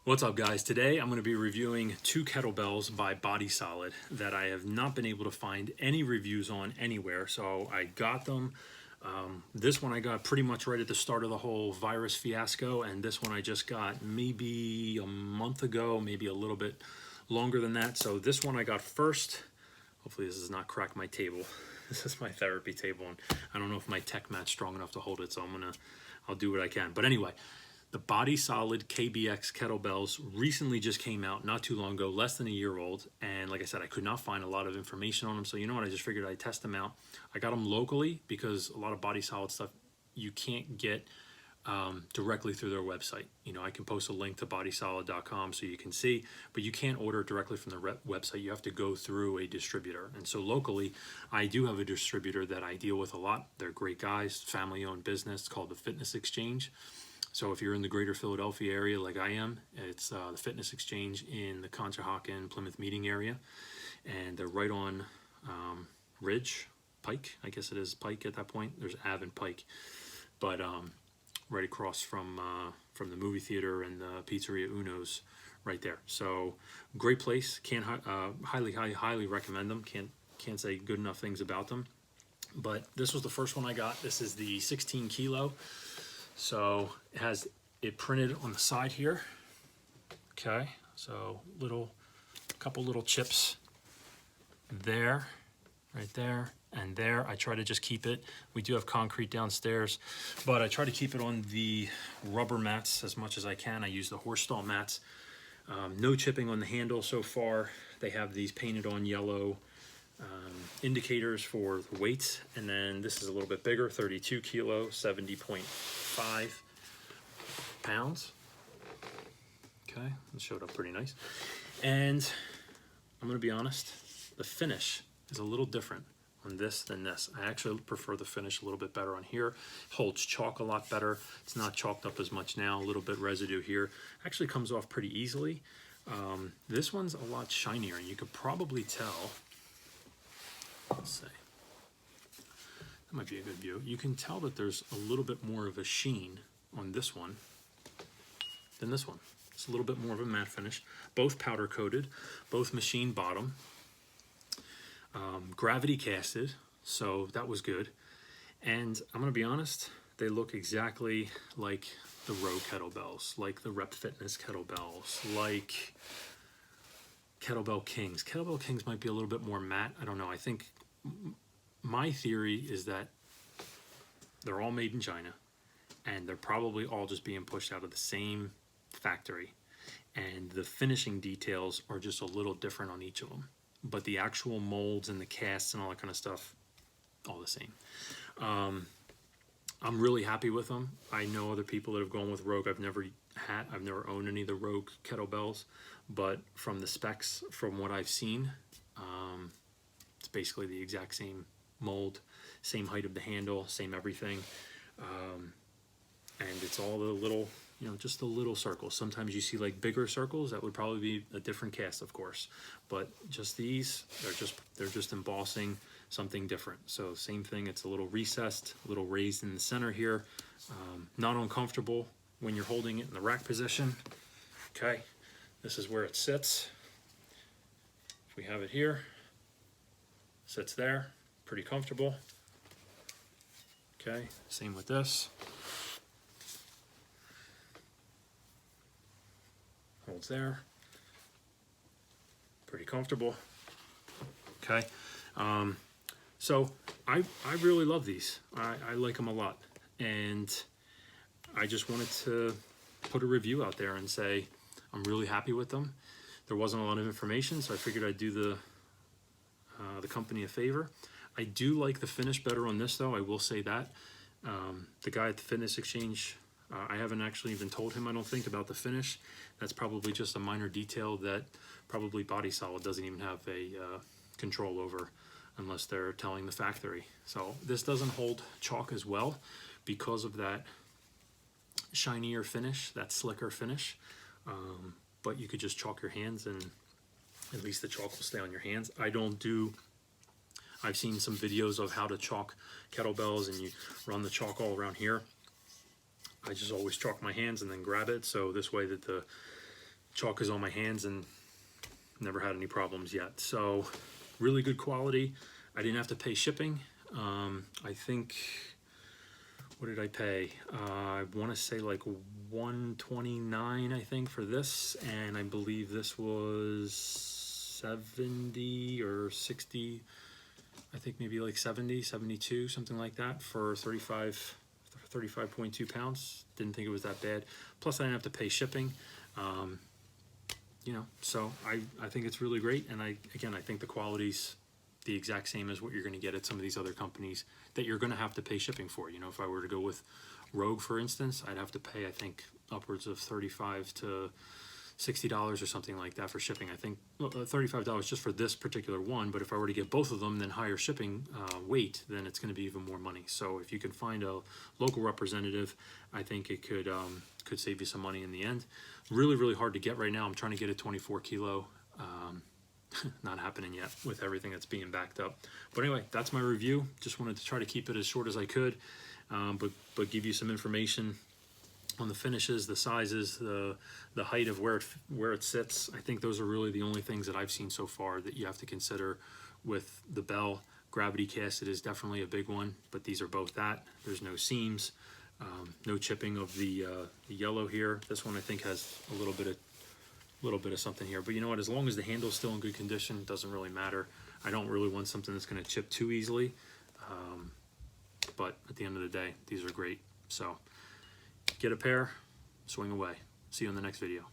What's up, guys? Today I'm going to be reviewing two kettlebells by BodySolid that I have not been able to find any reviews on anywhere. So I got them. This one I got pretty much right at the start of the whole virus fiasco, and this one I just got maybe a month ago, maybe a little bit longer than that. So this one I got first. Hopefully this does not crack my table. This is my therapy table, and I don't know if my tech mat's strong enough to hold it, so I'll do what I can. But anyway, the BodySolid KBX Kettlebells recently just came out not too long ago, less than a year old. And like I said, I could not find a lot of information on them. So you know what? I just figured I'd test them out. I got them locally because a lot of BodySolid stuff you can't get directly through their website. You know, I can post a link to bodysolid.com so you can see, but you can't order it directly from the website. You have to go through a distributor. And so locally, I do have a distributor that I deal with a lot. They're great guys, family-owned business called the Fitness Exchange. So if you're in the greater Philadelphia area like I am, it's the Fitness Exchange in the Conshohocken, Plymouth meeting area. And they're right on Ridge, Pike. I guess it is Pike at that point. There's Ave and Pike. But right across from the movie theater and the Pizzeria Uno's right there. So great place. Can't highly recommend them. Can't say good enough things about them. But this was the first one I got. This is the 16 kilo. So it has it printed on the side here. Okay, so couple little chips there, right there, and there. I try to just keep it. We do have concrete downstairs, but I try to keep it on the rubber mats as much as I can. I use the horse stall mats. No chipping on the handle so far. They have these painted on yellow indicators for the weights, and then this is a little bit bigger, 32 kilo, 70.5 pounds. Okay, it showed up pretty nice. And I'm gonna be honest, the finish is a little different on this than this. I actually prefer the finish a little bit better on here. Holds chalk a lot better. It's not chalked up as much now. A little bit residue here. Actually comes off pretty easily. This one's a lot shinier, and you could probably tell. Let's see. That might be a good view. You can tell that there's a little bit more of a sheen on this one than this one. It's a little bit more of a matte finish. Both powder coated, both machine bottom, gravity casted, so that was good. And I'm gonna be honest, they look exactly like the Rogue kettlebells, like the Rep Fitness kettlebells, like Kettlebell Kings. Kettlebell Kings might be a little bit more matte. I don't know. I think my theory is that they're all made in China, and they're probably all just being pushed out of the same factory, and the finishing details are just a little different on each of them, but the actual molds and the casts and all that kind of stuff, all the same. I'm really happy with them. I know other people that have gone with Rogue. I've never owned any of the Rogue kettlebells, but from the specs, from what I've seen, it's basically the exact same mold, same height of the handle, same everything, and it's all the little, just the little circles. Sometimes you see like bigger circles. That would probably be a different cast, of course, but just these, they're just embossing something different. So same thing. It's a little recessed, a little raised in the center here. Not uncomfortable when you're holding it in the rack position. Okay, this is where it sits. If we have it here, sits there, pretty comfortable. Okay, same with this. Holds there, pretty comfortable. Okay, so I really love these. I like them a lot, and I just wanted to put a review out there and say I'm really happy with them. There wasn't a lot of information, so I figured I'd do the company a favor. I do like the finish better on this, though. I will say that. The guy at the Fitness Exchange, I haven't actually even told him, I don't think, about the finish. That's probably just a minor detail that probably BodySolid doesn't even have a control over unless they're telling the factory. So this doesn't hold chalk as well because of that shinier finish, that slicker finish. But you could just chalk your hands and at least the chalk will stay on your hands. I've seen some videos of how to chalk kettlebells, and you run the chalk all around here. I just always chalk my hands and then grab it, so this way that the chalk is on my hands and never had any problems yet. So really good quality. I didn't have to pay shipping. I think, what did I pay? I want to say like $129, I think, for this, and I believe this was 70 or 60, I think maybe like 70, 72, something like that, for 35.2 pounds. Didn't think it was that bad. Plus I didn't have to pay shipping. You know, so I think it's really great, and I think the quality's the exact same as what you're going to get at some of these other companies that you're going to have to pay shipping for. You know, if I were to go with Rogue, for instance, I'd have to pay, I think, upwards of $35 to $60 or something like that for shipping. I think $35 just for this particular one, but if I were to get both of them, then higher shipping weight, then it's going to be even more money. So if you can find a local representative, I think it could save you some money in the end. Really, really hard to get right now. I'm trying to get a 24 kilo. Not happening yet with everything that's being backed up. But anyway, that's my review. Just wanted to try to keep it as short as I could, but give you some information on the finishes, the sizes, the height of where it sits. I think those are really the only things that I've seen so far that you have to consider with the bell. Gravity casted is definitely a big one, but these are both that. There's no seams, no chipping of the yellow here. This one I think has a little bit of something here, but you know what, as long as the handle's still in good condition, it doesn't really matter. I don't really want something that's going to chip too easily, but at the end of the day, these are great. So get a pair, swing away. See you in the next video.